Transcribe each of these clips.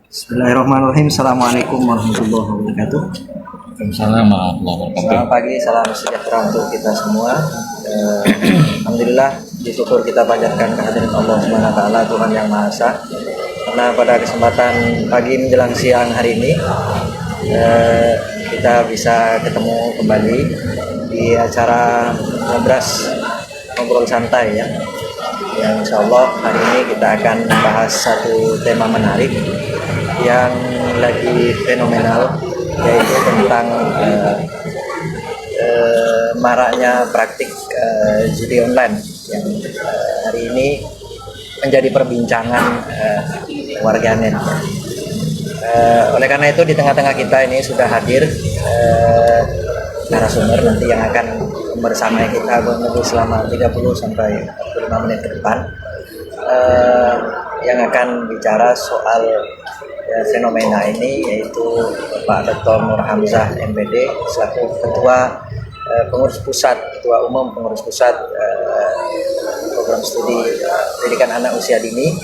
Bismillahirrahmanirrahim. Assalamualaikum warahmatullahi wabarakatuh. Waalaikumsalam warahmatullahi wabarakatuh. Selamat pagi, salam sejahtera untuk kita semua. Alhamdulillah, bersyukur kita panjatkan kehadiran Allah Subhanahu wa taala, Tuhan yang Maha Esa. Karena pada kesempatan pagi menjelang siang hari ini kita bisa ketemu kembali di acara ngobras ngobrol santai ya. Yang insya Allah hari ini kita akan membahas satu tema menarik yang lagi fenomenal, yaitu tentang maraknya praktik judi online yang hari ini menjadi perbincangan warganet. Oleh karena itu di tengah-tengah kita ini sudah hadir narasumber nanti yang akan bersama kita menunggu selama 30 sampai 45 menit ke depan, yang akan bicara soal fenomena ini, yaitu Pak Dr. Nur Hamzah MPD selaku Ketua Pengurus Pusat, Ketua Umum Pengurus Pusat Program Studi Pendidikan Anak Usia Dini,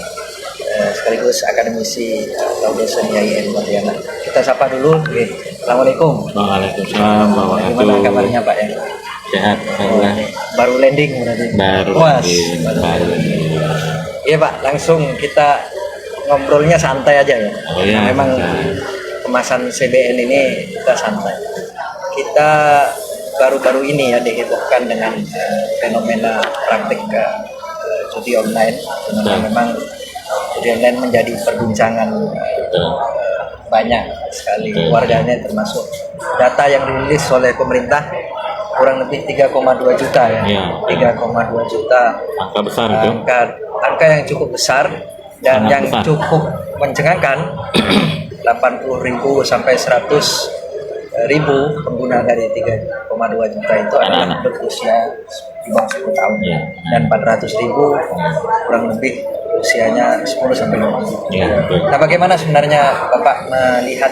sekaligus akademisi atau dosen IAIN Pontianak. Kita sapa dulu. Assalamualaikum. Waalaikumsalam warahmatullahi Gimana wabarakatuh. kabarnya Pak ya? Sehat, alhamdulillah. Baru landing berarti. Baru landing. Iya Pak, langsung kita ngobrolnya santai aja ya. Oh iya. Memang kemasan CBN ini kita santai. Kita baru-baru ini ya dihebohkan dengan fenomena praktik judi online. Karena memang judi online menjadi perbincangan banyak sekali warganya, termasuk data yang dirilis oleh pemerintah kurang lebih 3,2 juta ya. Iya. 3,2 juta. Angka besar itu. Angka yang cukup besar dan Sangat yang besar. cukup mencengangkan. 80.000 sampai 100.000 pengguna dari 3,2 juta itu adalah Anak-anak. berusia di bawah 10 tahun. Iya. Dan 400.000 kurang lebih usianya 10 sampai 20. Iya, betul. Nah, bagaimana sebenarnya Bapak melihat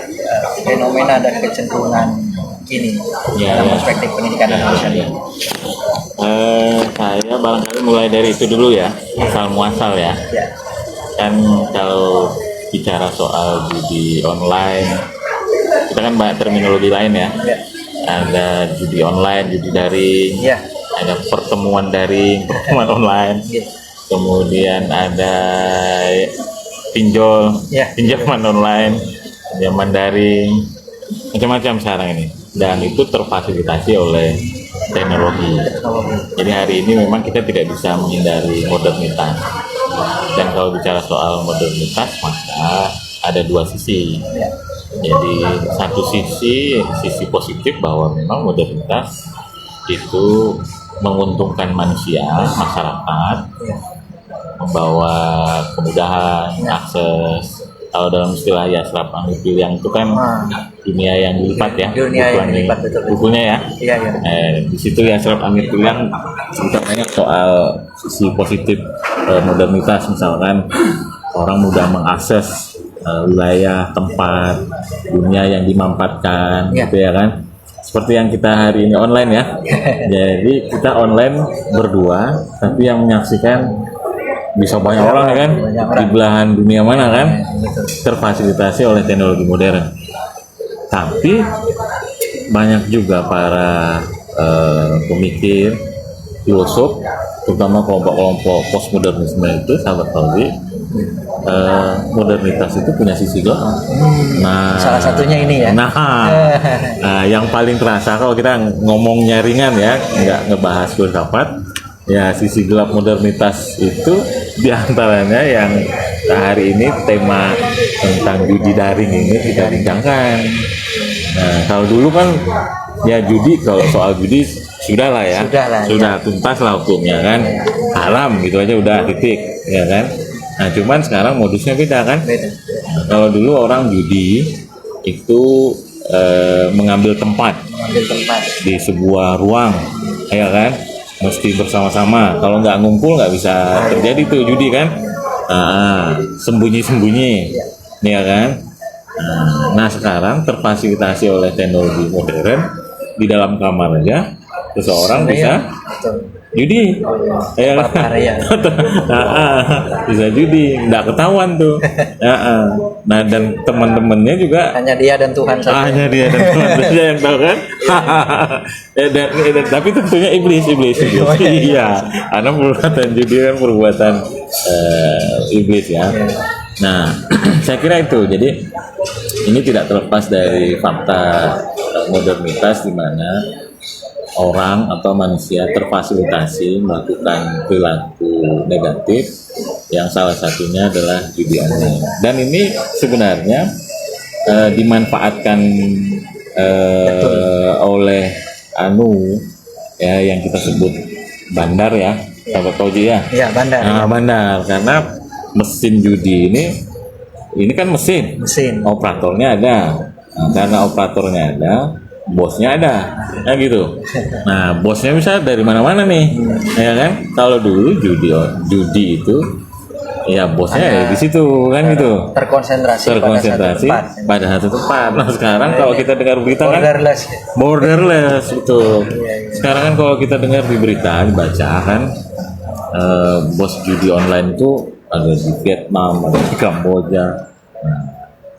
fenomena dan kecenderungan ini Ya, dalam ya. perspektif pendidikan dan usia dini? Saya barangkali mulai dari itu dulu ya, asal muasal ya. Ya, Kan kalau bicara soal judi online, kita kan banyak terminologi lain ya. ya, Ada judi online, judi daring, ya, ada pertemuan daring, pertemuan online. ya. Kemudian ada pinjol, Ya. pinjaman online, pinjaman daring, macam-macam sekarang ini. Dan itu terfasilitasi oleh teknologi. Teknologi. Jadi hari ini memang kita tidak bisa menghindari modernitas. Dan kalau bicara soal modernitas, maka ada dua sisi. Ya, Jadi satu sisi positif bahwa memang modernitas itu menguntungkan manusia, masyarakat, ya. membawa kemudahan, akses. Kalau dalam istilah ya serap ambil pilihan itu kan dunia yang dilipat ya. Dunia yang dilipat, betul. Bukunya ya. Iya, iya. Di situ ya serap ambil pilihan kita banyak soal sisi positif modernitas, misalkan orang mudah mengakses wilayah, tempat, dunia yang dimanfaatkan, Ya. gitu ya kan. Seperti yang kita hari ini online ya. Jadi kita online berdua, tapi yang menyaksikan bisa banyak orang ya kan, Banyak di orang. belahan dunia mana kan, Betul. terfasilitasi oleh teknologi modern. Tapi banyak juga para pemikir, filosof, terutama kelompok-kelompok postmodernisme itu, sahabat Fauzi, modernitas itu punya sisi gelap. Nah, Salah satunya ini ya. Nah, yang paling terasa kalau kita ngomongnya ringan ya, nggak ngebahas filsafat, ya sisi gelap modernitas itu diantaranya yang hari ini tema tentang judi daring ini kita bincangkan. Nah, kalau dulu kan ya judi, kalau soal judi sudah lah ya, Sudah lah, tuntas lah hukumnya kan, haram gitu aja udah titik ya kan. Nah cuman sekarang modusnya beda kan. Beda. Nah, kalau dulu orang judi itu mengambil tempat Mengambil tempat. di sebuah ruang, ya kan, mesti bersama-sama. Kalau nggak ngumpul nggak bisa terjadi tuh judi kan. Sembunyi-sembunyi, ya kan. Nah sekarang terfasilitasi oleh teknologi modern, di dalam kamar aja seseorang bisa Betul. judi, ya kan? Papar, ya. Bisa judi, nggak ketahuan tuh. Nah, dan teman-temannya juga Hanya dia dan Tuhan saja. hanya dia dan Tuhan saja yang tahu kan. Tapi tentunya iblis. Iya, karena perbuatan judi kan perbuatan iblis ya. Nah, saya kira itu. Jadi ini tidak terlepas dari fakta modernitas di mana orang atau manusia terfasilitasi melakukan perilaku negatif yang salah satunya adalah judi online. Dan ini sebenarnya dimanfaatkan oleh ya yang kita sebut bandar ya, sahabat Fauzi ya. Iya, bandar. Nah, bandar karena mesin judi ini kan mesin. Operatornya ada. Nah, karena operatornya ada, bosnya ada, ya gitu. Nah, bosnya bisa dari mana-mana nih, ya kan? Kalau dulu judi itu, ya bosnya ya di situ kan gitu. Terkonsentrasi Pada satu tempat. Nah, sekarang kalau kita dengar berita kan borderless betul. Sekarang kan kalau kita dengar di berita, dibaca kan, bos judi online itu ada di Vietnam, ada di Kamboja. Nah,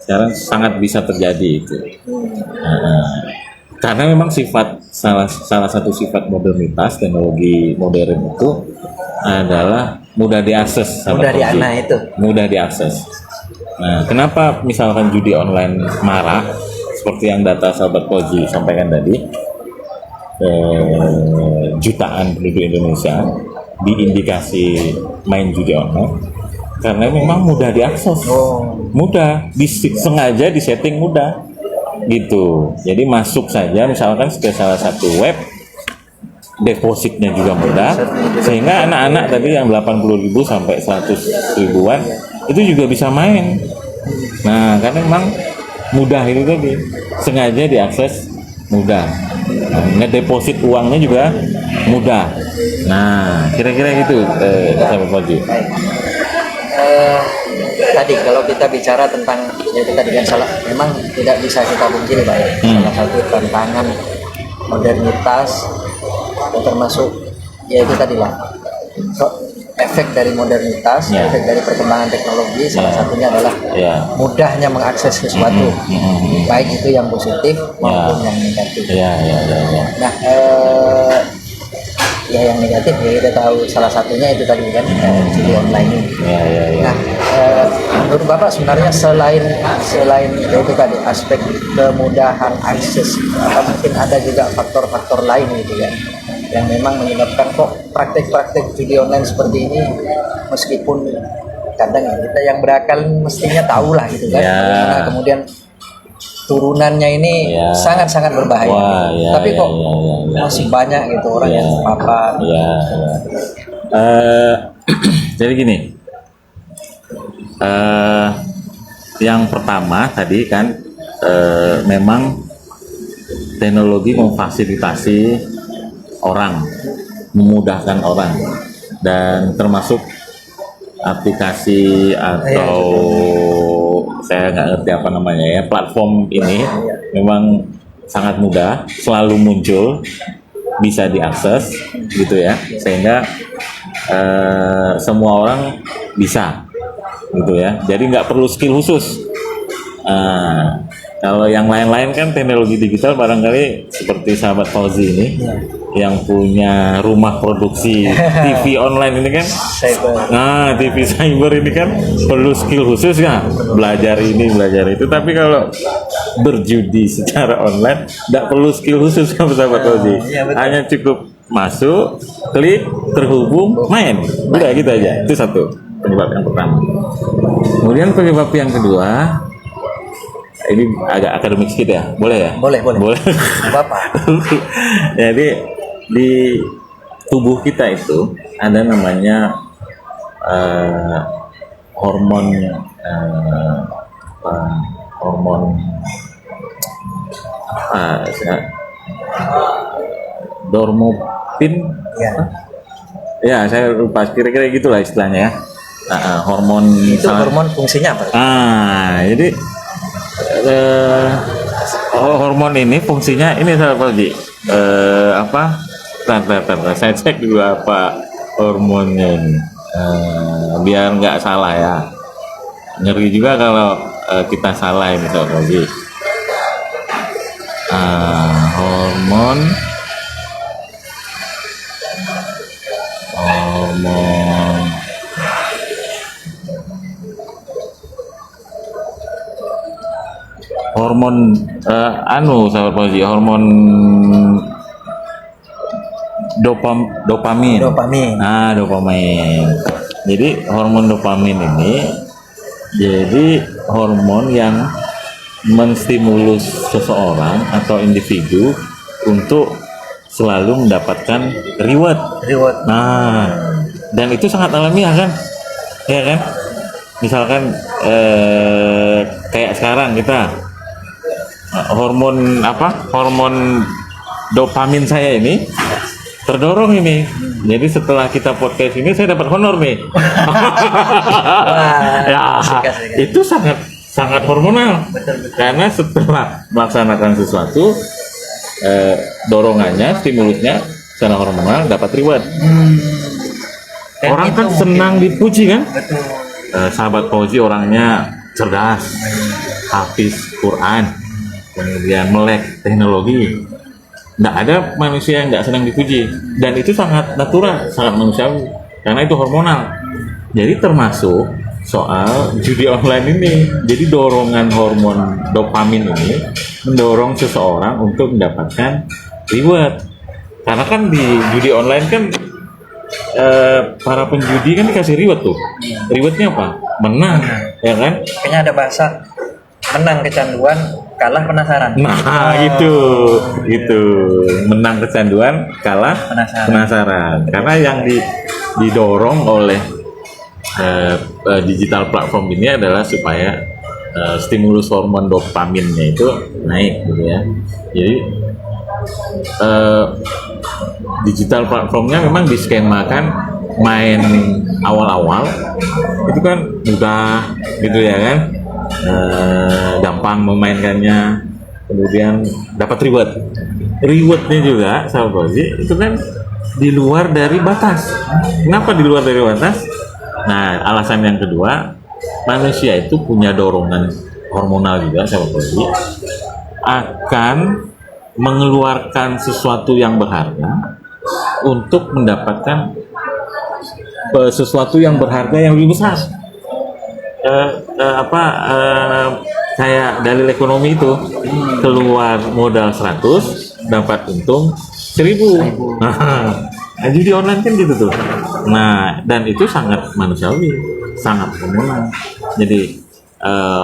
sekarang sangat bisa terjadi itu. Karena memang salah satu sifat modernitas teknologi modern itu adalah mudah diakses. Mudah diakses. Nah, kenapa misalkan judi online marak seperti yang data sahabat Fauzi sampaikan tadi, jutaan penduduk Indonesia diindikasi main judi online karena memang mudah diakses, sengaja disetting mudah gitu. Jadi masuk saja misalkan ke salah satu web, depositnya juga mudah, sehingga anak-anak tadi yang 80.000 sampai 100 ribuan itu juga bisa main. Nah, karena memang mudah itu tadi, sengaja diakses mudah. Ngedeposit uangnya juga mudah. Nah, kira-kira gitu, sahabat Fauzi. Tadi kalau kita bicara tentang yaitu tadi kan memang tidak bisa kita pungkiri Pak ya. Salah satu tantangan modernitas termasuk yaitu tadi lah efek dari modernitas, efek dari perkembangan teknologi salah satunya adalah mudahnya mengakses sesuatu, baik itu yang positif maupun yang negatif. Nah, ya yang negatif ya kita tahu salah satunya itu tadi kan judi online ini. Nah, menurut Bapak sebenarnya selain itu tadi aspek kemudahan akses, mungkin ada juga faktor-faktor lain gitu ya yang memang menyebabkan kok praktek-praktek judi online seperti ini, meskipun kadang kita yang berakal mestinya tahu lah gitu kan, karena kemudian turunannya ini sangat-sangat berbahaya. Tapi kok masih banyak gitu orang yang terpapar. Jadi gini, yang pertama tadi kan memang teknologi memfasilitasi orang, memudahkan orang, dan termasuk aplikasi atau saya nggak ngerti apa namanya ya, platform ini memang sangat mudah, selalu muncul, bisa diakses gitu ya, sehingga semua orang bisa gitu ya, jadi nggak perlu skill khusus. Kalau yang lain-lain kan teknologi digital barangkali seperti sahabat Fauzi ini yang punya rumah produksi TV online ini kan, TV cyber ini kan perlu skill khusus ya, belajar ini belajar itu. Tapi kalau berjudi secara online tidak perlu skill khusus sahabat Fauzi, hanya cukup masuk, klik, terhubung, main, udah gitu aja. Itu satu penyebab yang pertama. Kemudian penyebab yang kedua, ini agak akademik sedikit ya, boleh ya? Boleh. Bapak. Jadi di tubuh kita itu ada namanya hormon dormopin. Ya, saya lupa, kira-kira gitulah istilahnya ya. Hormon itu hormon fungsinya apa? Jadi hormon ini fungsinya ini sahabat Fauzi, saya cek dulu apa hormonnya ini, biar nggak salah ya. Ngeri juga kalau kita salah ini Sobat Fauzi. Hormon Sahabat Fauzi, hormon dopamin. Dopamin. Jadi hormon dopamin ini jadi hormon yang menstimulus seseorang atau individu untuk selalu mendapatkan reward. Nah, dan itu sangat alamiah kan? Ya kan? Misalkan kayak sekarang kita hormon dopamin saya ini terdorong ini. Jadi setelah kita podcast ini saya dapat honor nih. Ya, itu sangat hormonal. Betul. Karena setelah melaksanakan sesuatu dorongannya, stimulusnya secara hormonal dapat reward. Dan Orang itu kan mungkin senang dipuji kan? betul. Sahabat Fauzi orangnya cerdas, hafiz Quran, kemudian melek teknologi. Nggak ada manusia yang nggak senang dipuji, dan itu sangat natural, sangat manusiawi karena itu hormonal. Jadi termasuk soal judi online ini. Jadi dorongan hormon dopamin ini mendorong seseorang untuk mendapatkan reward. Karena kan di judi online kan para penjudi kan dikasih reward tuh. Rewardnya apa? Menang, ya kan? Kayaknya ada bahasa menang kecanduan, kalah penasaran. Nah, gitu. Menang kecanduan, kalah penasaran. Karena yang didorong oleh digital platform ini adalah supaya stimulus hormon dopaminnya itu naik gitu ya. Jadi digital platformnya memang diskemakan main awal-awal itu kan mudah gitu ya kan. Gampang memainkannya, kemudian dapat rewardnya juga sahabat Fauzi itu kan di luar dari batas. Kenapa di luar dari batas? Nah, alasan yang kedua, manusia itu punya dorongan hormonal juga sahabat Fauzi akan mengeluarkan sesuatu yang berharga untuk mendapatkan sesuatu yang berharga yang lebih besar. Kayak dalil ekonomi itu keluar modal 100 dapat untung 1000. Nah, judi online kan gitu tuh. Nah, dan itu sangat manusiawi, sangat hormonal. Jadi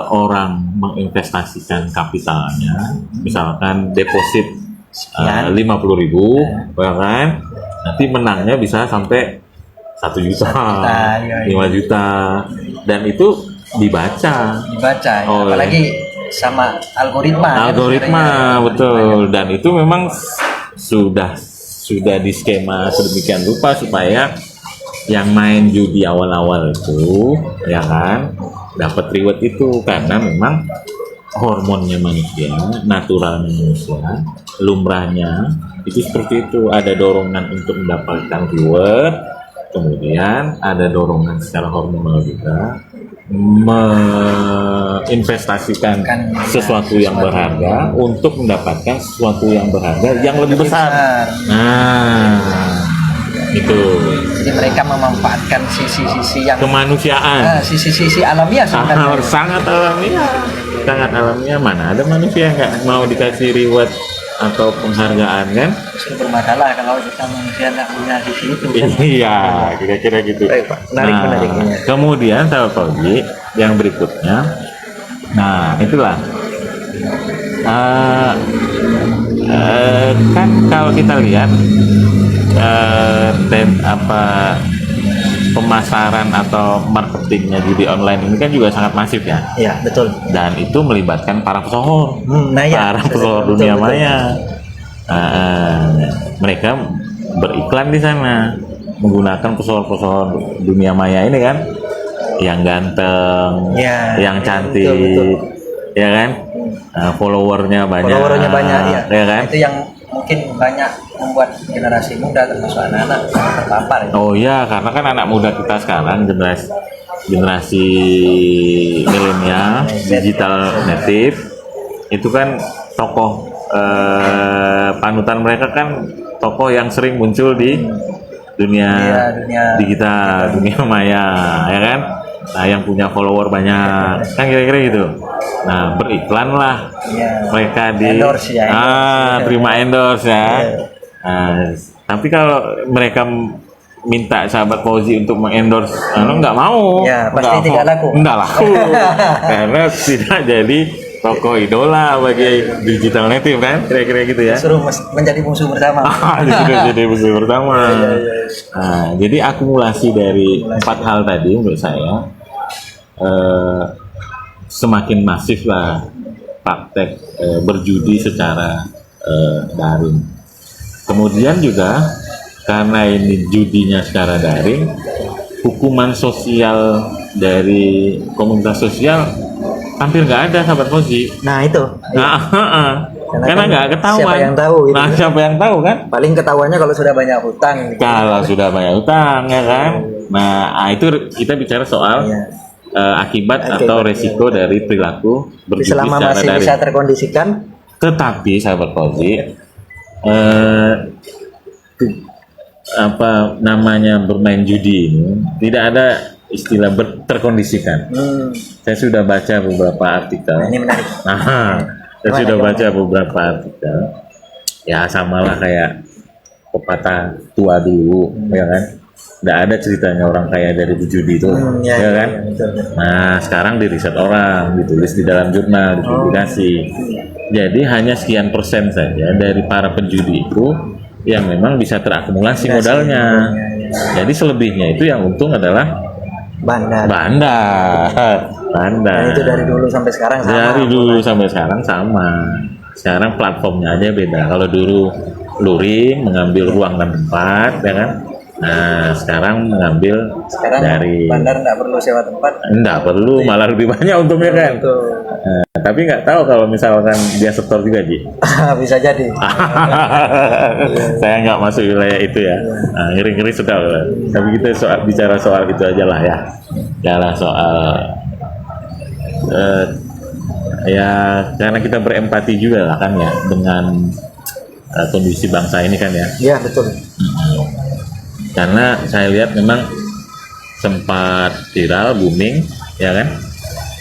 orang menginvestasikan kapitalnya, misalkan deposit 50.000, ya kan? Nanti menangnya bisa sampai 1 juta, 5 juta, dan itu dibaca Ya. Apalagi sama algoritma betul. Dan itu memang sudah di skema sedemikian rupa supaya yang main judi awal-awal itu ya kan dapat reward itu, karena memang hormonnya manusia, naturalnya manusia, lumrahnya itu seperti itu, ada dorongan untuk mendapatkan reward, kemudian ada dorongan secara hormonal juga menginvestasikan sesuatu yang berharga untuk mendapatkan sesuatu yang berharga yang lebih besar. Nah, itu. Jadi mereka memanfaatkan sisi-sisi yang kemanusiaan, sisi-sisi alamiah sebenarnya. sangat alamiah. Mana ada manusia yang nggak mau dikasih reward atau penghargaan kan? Justru bermasalah kalau kita manusia nggak punya sisi itu. Iya, kira-kira gitu. Baik, Pak. Menarik. Kemudian sahabat Fauzi, yang berikutnya, nah itulah kan kalau kita lihat pemasaran atau marketingnya judi online ini kan juga sangat masif ya. Iya, betul. Dan itu melibatkan para pesohor, para pesohor dunia maya. Mereka beriklan di sana menggunakan pesohor-pesohor dunia maya ini kan, yang ganteng, yang cantik, betul. Ya kan, followernya banyak, ya kan? Itu yang mungkin banyak membuat generasi muda termasuk anak-anak terpapar. Oh iya, karena kan anak muda kita sekarang generasi generasi milenial, digital native, itu kan tokoh panutan mereka kan tokoh yang sering muncul di dunia digital, dunia maya, ya kan? Nah, yang punya follower banyak, kan kira-kira gitu. Nah, beriklan lah mereka di endorse ya, terima endorse ya. Nah, tapi kalau mereka minta sahabat Fauzi untuk mengendorse, nggak mau. Ya, pasti tidak laku. Nggak laku, karena tidak jadi tokoh idola bagi digital native kan, kira-kira gitu ya. Suruh menjadi musuh bersama. Sudah jadi musuh bersama. Nah, jadi akumulasi dari 4 hal tadi menurut saya semakin masif lah praktek berjudi secara daring. Kemudian juga karena ini judinya secara daring, hukuman sosial dari komunitas sosial hampir nggak ada, sahabat Fauzi. Nah itu. Karena nggak ketahuan. Siapa yang tahu? Gitu. Nah, siapa yang tahu kan? Paling ketahuannya kalau sudah banyak hutang. Gitu. Kalau sudah banyak hutang, ya kan? Nah, itu kita bicara soal akibat atau resiko dari perilaku berjudi selama secara masih daring. bisa terkondisikan. Tetapi, sahabat Fauzi, apa namanya bermain judi ini tidak ada istilah terkondisikan. Saya sudah baca beberapa artikel. Nah, ini menarik. Saya sudah baca beberapa artikel. Ya samalah kayak pepatah tua dulu, ya kan? Tidak ada ceritanya orang kaya dari berjudi itu, ya kan? Ya, betul. Nah sekarang di riset orang, ditulis di dalam jurnal, dipublikasi. Jadi hanya sekian persen saja dari para penjudi itu yang memang bisa terakumulasi modalnya. Jadi selebihnya itu yang untung adalah bandar. Dan itu dari dulu sampai sekarang sama. Dari dulu sampai sekarang sama. Sekarang platformnya aja beda. Kalau dulu luring mengambil ruang dan tempat, ya kan? Nah, sekarang mengambil dari bandar nggak perlu sewa tempat. Nggak perlu, malah lebih banyak untungnya kan. Tapi nggak tahu kalau misalkan dia setor juga, Ji. Bisa jadi. Saya nggak masuk wilayah itu ya. Nah, ngeri-ngeri sudah. Tapi kita bicara soal itu aja lah ya. Bicara soal ya karena kita berempati juga lah kan ya dengan kondisi bangsa ini kan ya. Iya betul. Karena saya lihat memang sempat viral, booming, ya kan?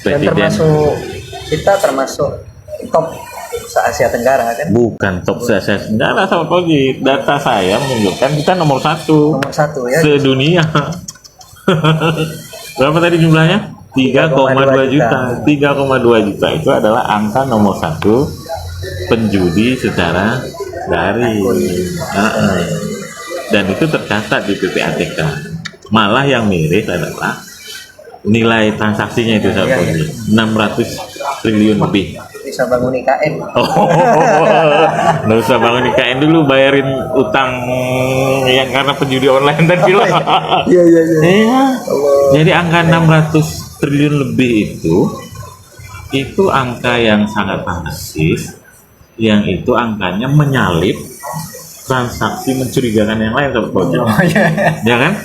Presiden. Dan termasuk top se-Asia Tenggara kan? Bukan top se-Asia Tenggara, sama Fauzi. Data saya menunjukkan kita nomor 1. Nomor 1 ya. Sedunia. Berapa tadi jumlahnya? 3,2 juta. 3,2 juta itu adalah angka nomor 1 penjudi secara daring. Dan itu tercatat di PPATK. Malah yang miris adalah nilai transaksinya itu saya 600 triliun lebih. Bisa bangun IKN. Nggak usah bangun IKN dulu, bayarin utang yang karena penjudi online tadi loh. Iya. Jadi angka 600 triliun lebih itu angka yang sangat fantastis, yang itu angkanya menyalip transaksi mencurigakan yang lain, ya kan?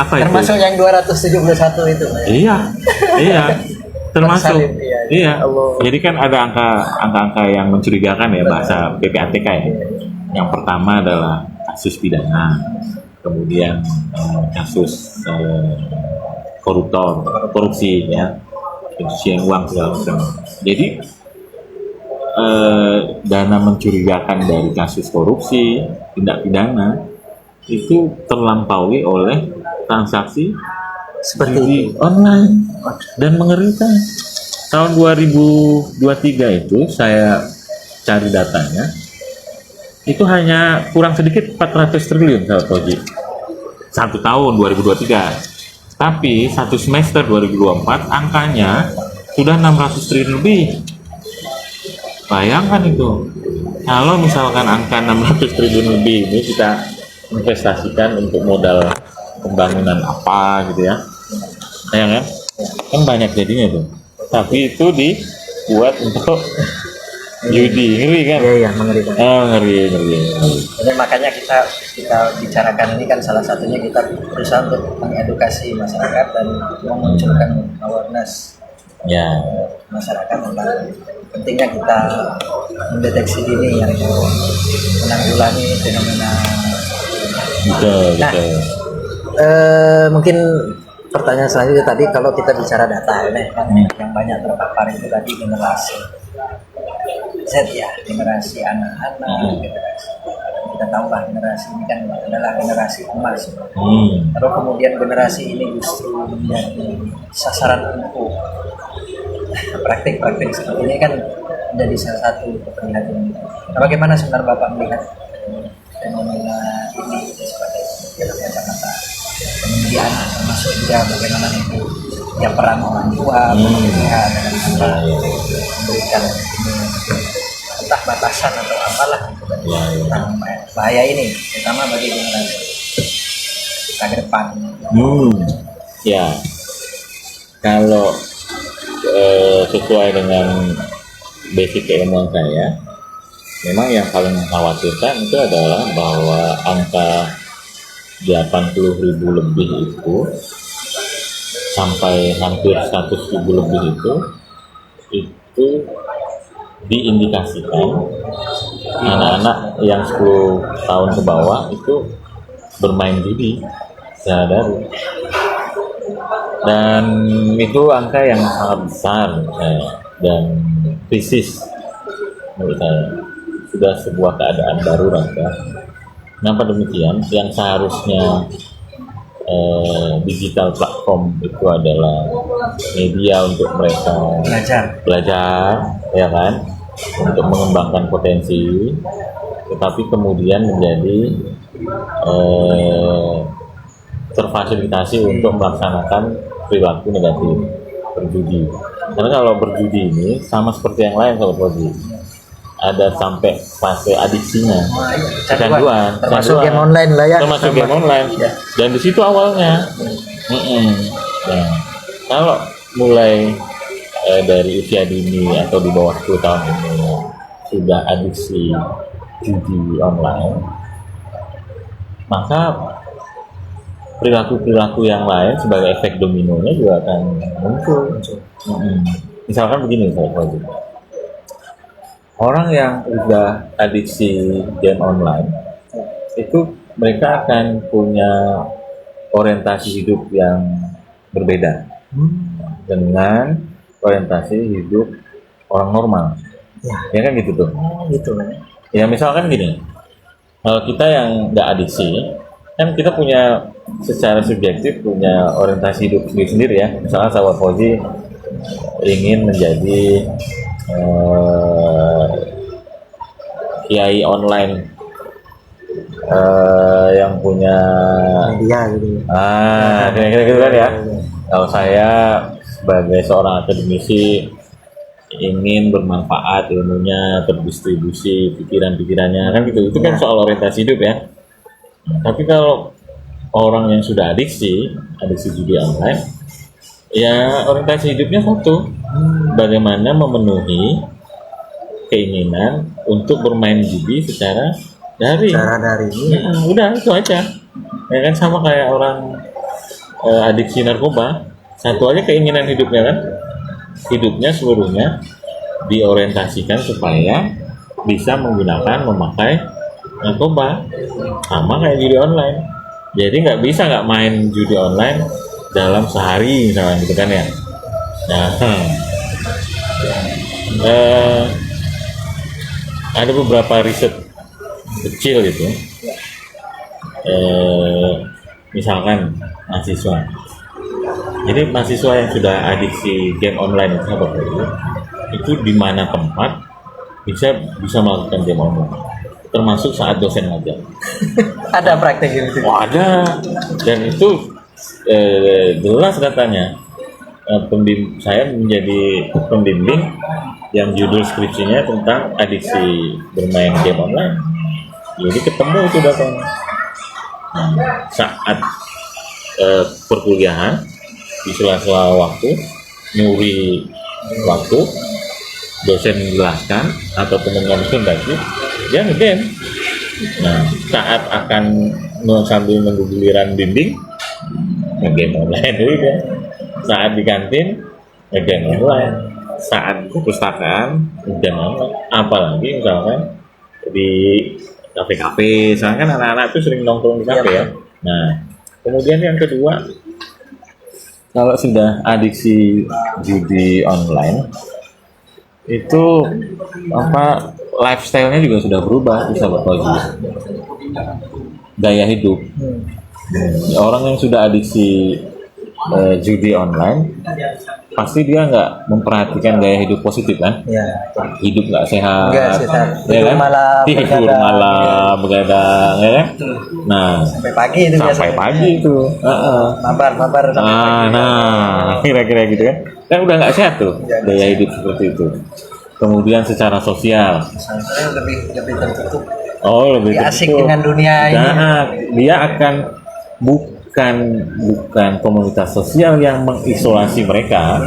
Apa itu? Termasuk yang 271 itu. Iya. Termasuk. Iya. Jadi kan ada angka-angka yang mencurigakan ya, bahasa PPATK ya. Yang pertama adalah kasus pidana, kemudian kasus korupsi ya, pencucian uang segala macam. Jadi dana mencurigakan dari kasus korupsi, tindak pidana itu terlampaui oleh transaksi seperti online dan mengerikan. Tahun 2023 itu saya cari datanya, itu hanya kurang sedikit 400 triliun kalau Fauzi. 1 tahun 2023. Tapi 1 semester 2024 angkanya sudah 600 triliun lebih. Bayangkan itu, kalau misalkan angka 600 triliun lebih ini kita investasikan untuk modal pembangunan apa gitu ya, kan banyak jadinya tuh. Tapi itu dibuat untuk judi, ngeri kan? Iya, mengerikan. Oh, ngeri. Jadi makanya kita bicarakan ini kan salah satunya kita berusaha untuk mengedukasi masyarakat dan memunculkan awareness Ya, masyarakat tentang pentingnya kita mendeteksi dini yang menanggulangi fenomena. betul. Mungkin pertanyaan selanjutnya tadi kalau kita bicara data ini kan yang banyak terpapar itu tadi generasi Z ya, generasi anak-anak, generasi kita tahu lah generasi ini kan adalah generasi emas. Lalu kemudian generasi ini justru menjadi sasaran empuk. Praktik-praktik seperti ini kan menjadi salah satu keprihatinan. Nah, bagaimana sebenarnya Bapak melihat fenomena ini sebagai dalam kacamata pendidikan, termasuk juga bagaimana itu ya peran orang tua, pendidikan dalam hal memberikan entah batasan atau apalah tentang bahaya ini, terutama bagi generasi kita ke depan. Ya, kalau sesuai dengan basic keilmuan saya, memang yang paling mengkhawatirkan itu adalah bahwa angka 80.000 lebih itu sampai hampir 100.000 lebih itu diindikasikan anak-anak yang 10 tahun ke bawah itu bermain judi secara daring. Dan itu angka yang sangat besar dan krisis menurut saya, sudah sebuah keadaan darurat ya. Kenapa demikian? Yang seharusnya digital platform itu adalah media untuk mereka belajar ya kan, untuk mengembangkan potensi, tetapi kemudian menjadi terfasilitasi untuk melaksanakan perilaku negatif berjudi. Karena kalau berjudi ini sama seperti yang lain Sobat Roji, ada sampai fase adiksinya, kecanduan, termasuk game online lah ya, termasuk game online ya. Dan di situ awalnya nah, kalau mulai dari usia dini atau di bawah 10 tahun ini sudah adiksi judi online, maka perilaku-perilaku yang lain sebagai efek dominonya juga akan muncul. Misalkan begini, orang yang udah adiksi game online itu mereka akan punya orientasi hidup yang berbeda dengan orientasi hidup orang normal. Ya kan gitu tuh. Gitu kan. Ya misalkan gini, kalau kita yang nggak adiksi, kan kita punya secara subjektif punya orientasi hidup sendiri ya. Misalnya sahabat Fauzi ingin menjadi kiai online yang punya media gitu. Kira-kira gitu kan ya. Kalau saya sebagai seorang akademisi ingin bermanfaat ilmunya, terdistribusi pikiran-pikirannya kan gitu. Itu kan soal orientasi hidup ya. Tapi kalau orang yang sudah adiksi judi online, ya orientasi hidupnya satu, bagaimana memenuhi keinginan untuk bermain judi secara daring. Udah itu aja. Ya kan sama kayak orang adiksi narkoba, satu aja keinginan hidupnya kan, hidupnya seluruhnya diorientasikan supaya bisa memakai narkoba, sama kayak judi online. Jadi nggak bisa nggak main judi online dalam sehari misalnya gitu kan ya. Nah, ada beberapa riset kecil gitu. Misalkan mahasiswa. Jadi mahasiswa yang sudah adiksi game online itu di mana tempat bisa melakukan game online, termasuk saat dosen ngajar. Ada praktek gitu. Ada, dan itu jelas katanya. Saya menjadi pembimbing yang judul skripsinya tentang adiksi bermain game online. Jadi ketemu itu datanya saat perkuliahan, di sela-sela waktu, nyuri waktu, dosen menjelaskan atau teman presentasi, dia ngegame. Nah, saat akan sambil nunggu giliran bimbing, ngegame online dulu dia. Saat di kantin, ngegame online. Saat perpustakaan, ngegame online. Apalagi misalkan di kafe-kafe, soalnya kan anak-anak tuh sering nongkrong di kafe ya. Nah, kemudian yang kedua, kalau sudah adiksi judi online, itu apa lifestyle-nya juga sudah berubah, bisa berbagi gaya hidup. Orang yang sudah adiksi judi online, pasti dia nggak memperhatikan gaya hidup positif kan? Ya. Hidup nggak sehat, Nggak sehat. ya kan? Tidur Tidur malam, malam, begadang, ya kan? Nah, sampai pagi itu sampai biasanya. pagi itu. Mabar sampai pagi. Nah, kira-kira gitu kan? Kan udah nggak sehat tuh gaya hidup seperti itu. Kemudian secara sosial, Saya lebih tertutup. oh lebih Dia asik tertutup. dengan dunia ini. Nah, dia akan bukan komunitas sosial yang mengisolasi mereka,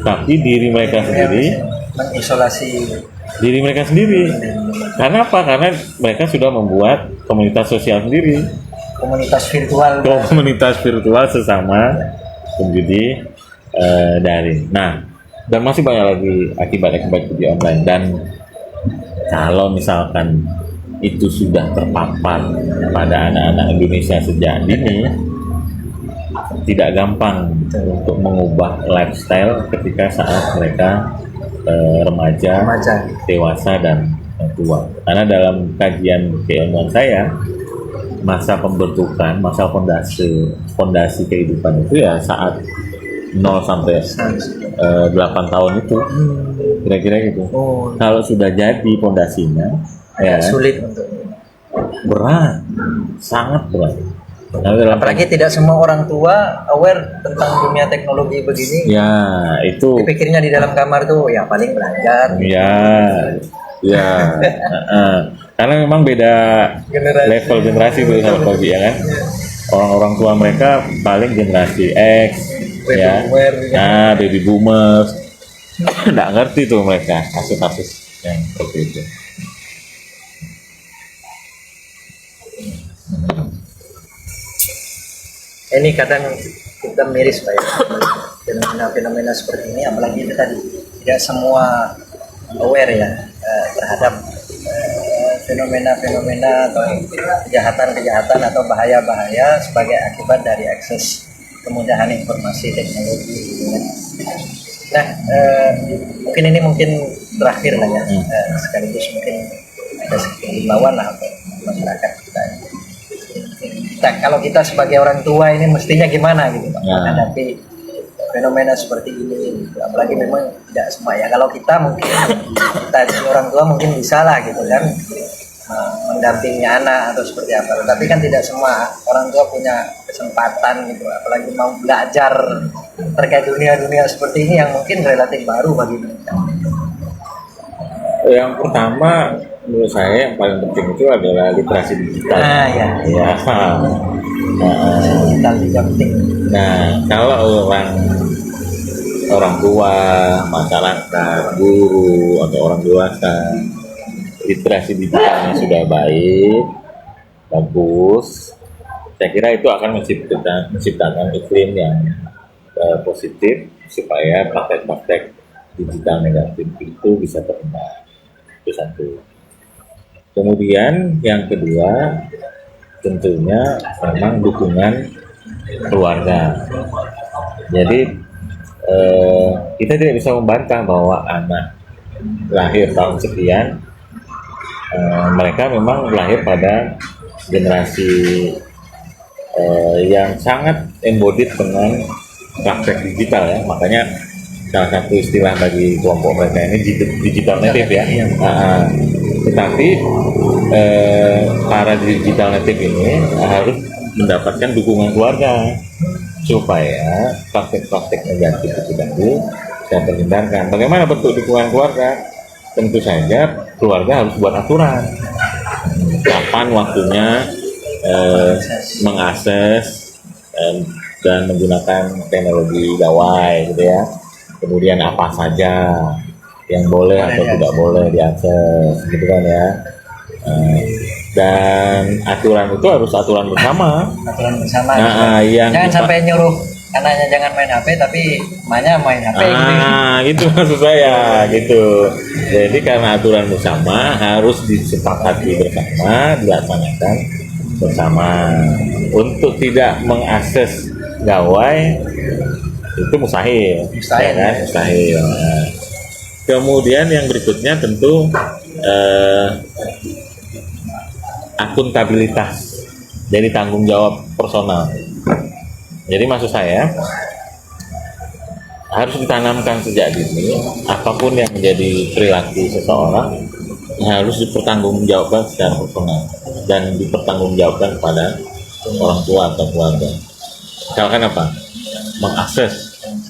tapi diri mereka sendiri, Mengisolasi diri mereka sendiri. Karena apa? Karena mereka sudah membuat komunitas sosial sendiri, komunitas virtual. komunitas virtual sesama penjudi daring. Nah, dan masih banyak lagi akibat-akibat judi online. Dan kalau misalkan itu sudah terpapar pada anak-anak Indonesia sejak dini, tidak gampang untuk mengubah lifestyle ketika saat mereka remaja, dewasa, dan tua. Karena dalam kajian keilmuan saya, masa pembentukan, masa fondasi kehidupan itu ya saat 0 sampai 8 tahun itu, kira-kira gitu. Kalau sudah jadi fondasinya, ya Sulit untuk. berat, sangat berat. Apalagi tidak semua orang tua aware tentang dunia teknologi begini. Ya itu. Dipikirnya di dalam kamar tuh ya paling belajar. Ya. Karena memang beda level generasi tuh sama Kobi ya kan. Orang-orang tua mereka paling generasi X, ya. Nah, baby boomers, nggak ngerti tuh mereka kasus-kasus yang seperti itu. Ini kadang kita miris Pak ya, fenomena-fenomena seperti ini, apalagi itu tadi tidak semua aware ya terhadap fenomena-fenomena atau kejahatan-kejahatan atau bahaya-bahaya sebagai akibat dari akses kemudahan informasi teknologi. Nah, mungkin terakhir lah ya, sekaligus mungkin ada sedikit himbauan lah untuk masyarakat kita. Kalau kita sebagai orang tua ini mestinya gimana gitu Pak, menghadapi fenomena seperti ini gitu. Apalagi memang tidak semua ya, kalau kita mungkin kita orang tua mungkin bisa lah gitu kan mendampingi anak atau seperti apa, tapi kan tidak semua orang tua punya kesempatan gitu, apalagi mau belajar terkait dunia seperti ini yang mungkin relatif baru bagi mereka. Yang pertama menurut saya yang paling penting itu adalah literasi digital. Digital juga penting. Nah, kalau orang tua, masyarakat, guru atau orang dewasa literasi digitalnya sudah bagus, saya kira itu akan menciptakan iklim yang positif supaya praktek-praktek digital negatif itu bisa terhindar. Itu satu. Kemudian yang kedua, tentunya memang dukungan keluarga. Jadi kita tidak bisa membantah bahwa anak lahir tahun sekian, mereka memang lahir pada generasi yang sangat embodied dengan praktek digital ya. Makanya salah satu istilah bagi kelompok mereka ini digital native ya. Tetapi para digital native ini harus mendapatkan dukungan keluarga supaya praktek-praktek negatif itu tadi bisa terhindarkan. Bagaimana bentuk dukungan keluarga? Tentu saja keluarga harus buat aturan. Kapan waktunya mengakses dan menggunakan teknologi gawai gitu ya. Kemudian apa saja yang boleh atau tidak boleh diakses gitu kan ya. Dan aturan itu harus aturan bersama. Aturan bersama. Yang jangan sampai nyuruh anaknya jangan main HP tapi emaknya main HP gitu maksud saya gitu. Jadi karena aturan bersama harus disepakati bersama, dilaksanakan bersama. Untuk tidak mengakses gawai itu mustahil. Ya kan? Mustahil. Kemudian yang berikutnya tentu akuntabilitas, jadi tanggung jawab personal. Jadi maksud saya harus ditanamkan sejak dini, apapun yang menjadi perilaku seseorang harus dipertanggungjawabkan secara personal dan dipertanggungjawabkan kepada orang tua atau keluarga. Misalkan apa? Mengakses,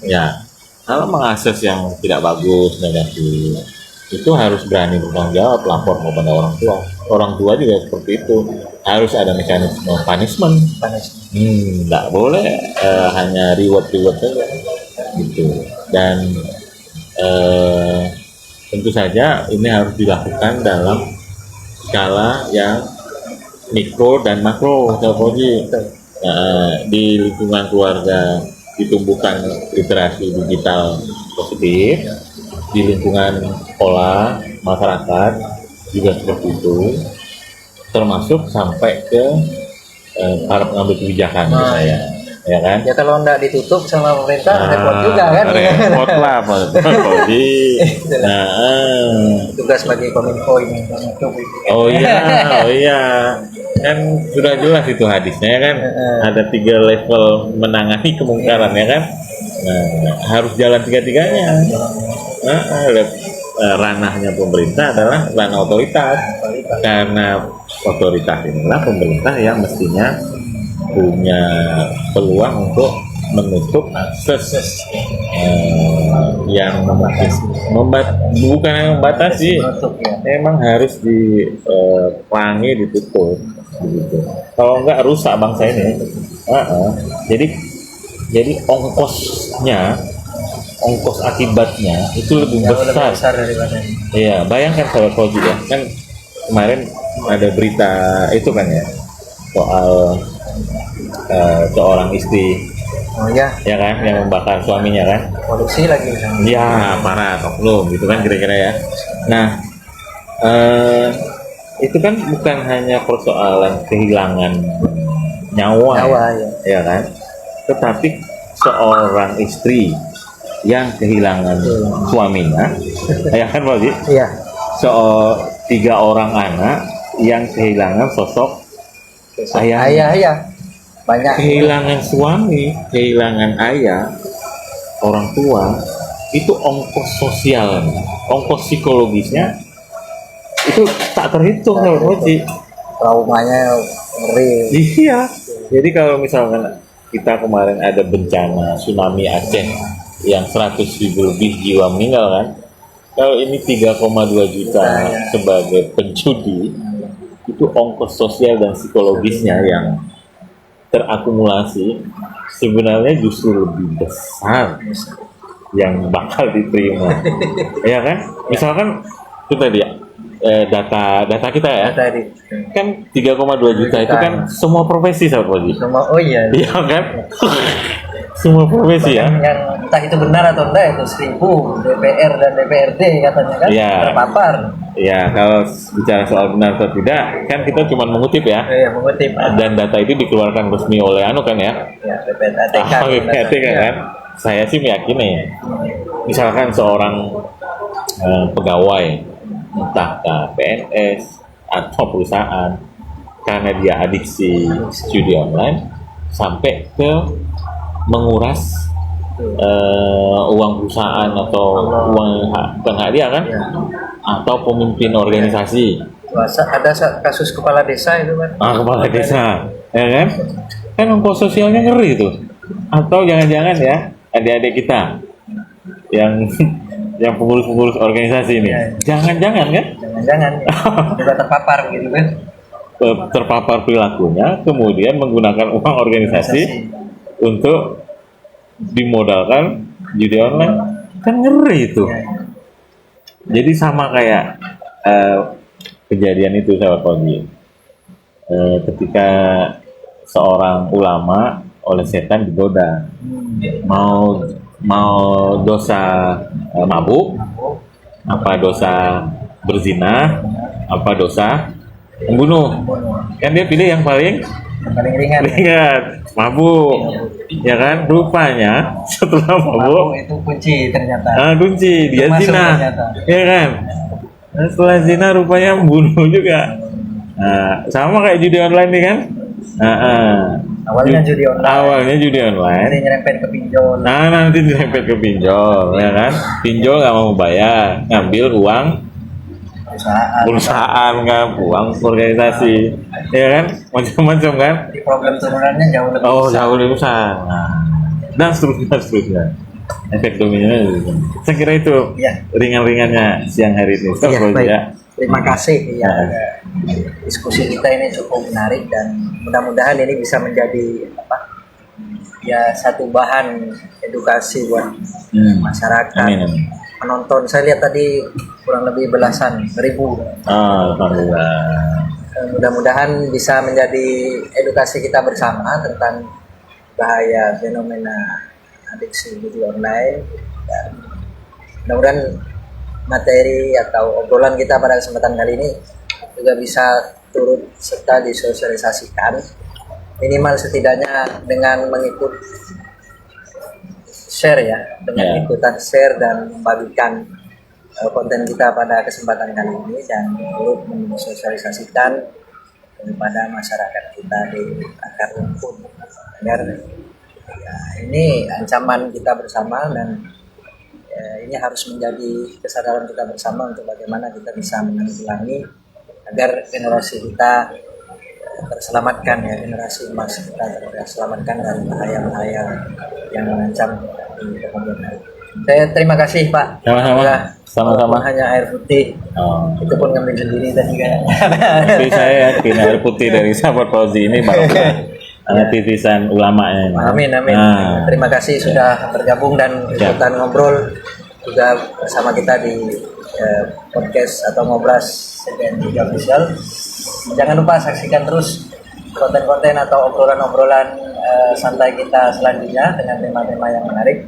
ya. Kalau mengakses yang tidak bagus, negatif, itu harus berani bertanggung jawab, lapor kepada orang tua. Orang tua juga seperti itu, harus ada mekanisme punishment. Nggak boleh hanya reward saja, gitu. Dan tentu saja ini harus dilakukan dalam skala yang mikro dan makro, di lingkungan keluarga ditumbuhkan literasi digital positif, di lingkungan sekolah masyarakat juga seperti itu, termasuk sampai ke para pengambil kebijakan saya, ya kan? Ya kalau nggak ditutup sama pemerintah repot juga kan? Repot lah Pak Fauzi. Tugas bagi Kominfo ini. Oh iya, kan sudah jelas itu hadisnya kan, ada 3 level menangani kemungkaran ya kan. Harus jalan tiga-tiganya. Ranahnya pemerintah adalah ranah otoritas, karena otoritas inilah pemerintah yang mestinya punya peluang untuk menutup akses yang bukan yang membatasi, memang harus diperangi, ditutup begitu. Kalau enggak rusak bangsa ini. Jadi ongkos akibatnya itu lebih besar daripada. Iya, bayangkan sahabat Fauzi ya, kan kemarin ada berita itu kan ya, soal seorang istri, ya kan, yang membakar suaminya kan, polusi lagi. Ya parah, oknum gitu kan kira-kira ya. Nah, itu kan bukan hanya persoalan kehilangan nyawa ya kan, tetapi seorang istri yang kehilangan suaminya, ya kan Pak Ji? Iya. 3 orang anak yang kehilangan sosok ayah. Banyak. Kehilangan suami, kehilangan ayah, orang tua, itu ongkos sosial, ongkos psikologisnya itu tak terhitung Pak Ji. Traumanya ngeri. Iya. Jadi kalau misalkan kita kemarin ada bencana tsunami Aceh yang 100.000 lebih jiwa meninggal kan, kalau ini 3,2 juta sebagai penjudi, itu ongkos sosial dan psikologisnya yang terakumulasi sebenarnya justru lebih besar yang bakal diterima. Ya kan, misalkan itu tadi ya, data kita ya, kan 3,2 juta itu kan semua profesi sahabat Fauzi. Iya kan. Semua profesi ya. Yang entah itu benar atau enggak, itu 1.000 DPR dan DPRD katanya kan terpapar. Ya, kalau bicara soal benar atau tidak, kan kita cuma mengutip ya. Iya, mengutip. Dan data itu dikeluarkan resmi oleh kan ya. Ya, PPATK kan. Saya sih meyakini, misalkan seorang pegawai, entah PNS atau perusahaan, karena dia adiksi judi online, sampai ke menguras uang perusahaan atau uang bukan hak dia kan, atau pemimpin organisasi. Ada kasus kepala desa itu kan. Kepala desa, ya kan? Kan ongkos sosialnya ngeri itu. Atau jangan-jangan ya adik-adik kita yang pengurus-pengurus organisasi ini, jangan-jangan kan? Jangan-jangan juga terpapar gitu kan? Terpapar perilakunya, kemudian menggunakan uang organisasi untuk dimodalkan judi online, kan ngeri itu. Jadi sama kayak kejadian itu sahabat Fauzi. Ketika seorang ulama oleh setan digoda, mau mau dosa mabuk, apa dosa berzina, apa dosa membunuh. Kan dia pilih yang paling Paling ringan. ringan, mabuk. Ya kan? Rupanya setelah Mabuk mabuk, itu kunci ternyata. kunci dia Masuk zina. ternyata. Ya kan? Dan setelah zina rupanya membunuh juga. Nah, sama kayak judi online nih kan? Awalnya judi online. Awalnya judi online. Jadi nyerempet ke pinjol. Nah, nanti dirempet ke pinjol, ya kan? Pinjol nggak mau bayar, ngambil uang perusahaan kan, uang organisasi, ya kan? Macam-macam kan? Jadi problem turunannya jauh lebih Oh, besar. jauh lebih besar. Nah, dan seterusnya. Efek dominonya. Saya kira itu Iya. ringan-ringannya siang hari ini. Iya, baik. Ya. Terima kasih ya. Nah. Diskusi kita ini cukup menarik dan mudah-mudahan ini bisa menjadi ya satu bahan edukasi buat masyarakat. Amin. Penonton saya lihat tadi kurang lebih belasan ribu. Alhamdulillah. Mudah-mudahan bisa menjadi edukasi kita bersama tentang bahaya fenomena adiksi judi online, dan mudah-mudahan materi atau obrolan kita pada kesempatan kali ini juga bisa turut serta disosialisasikan, minimal setidaknya dengan mengikut share ya, dengan ikutan share dan membagikan konten kita pada kesempatan kali ini, dan turut mensosialisasikan kepada masyarakat kita di akar rumput agar ya, ini ancaman kita bersama, dan ini harus menjadi kesadaran kita bersama untuk bagaimana kita bisa menanggulangi agar generasi kita terselamatkan, ya, generasi emas kita terselamatkan dari bahaya-bahaya yang mengancam di kemudian. Saya terima kasih Pak. Sama-sama. Hanya air putih. Itu pun ngambil sendiri tadi kan. Tapi saya yakin air putih dari sahabat Fauzi ini barokah. Titisan ulamanya. Amin. Terima kasih sudah bergabung dan ikutan ngobrol juga bersama kita di podcast atau ngobras CBN Media Official. Jangan lupa saksikan terus konten-konten atau obrolan-obrolan santai kita selanjutnya dengan tema-tema yang menarik.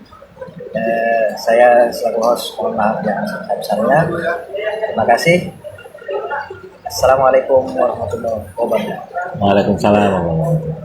Saya selaku host mohon maaf yang sebesar-besarnya. Terima kasih. Assalamualaikum warahmatullahi wabarakatuh. Waalaikumsalam warahmatullahi wabarakatuh.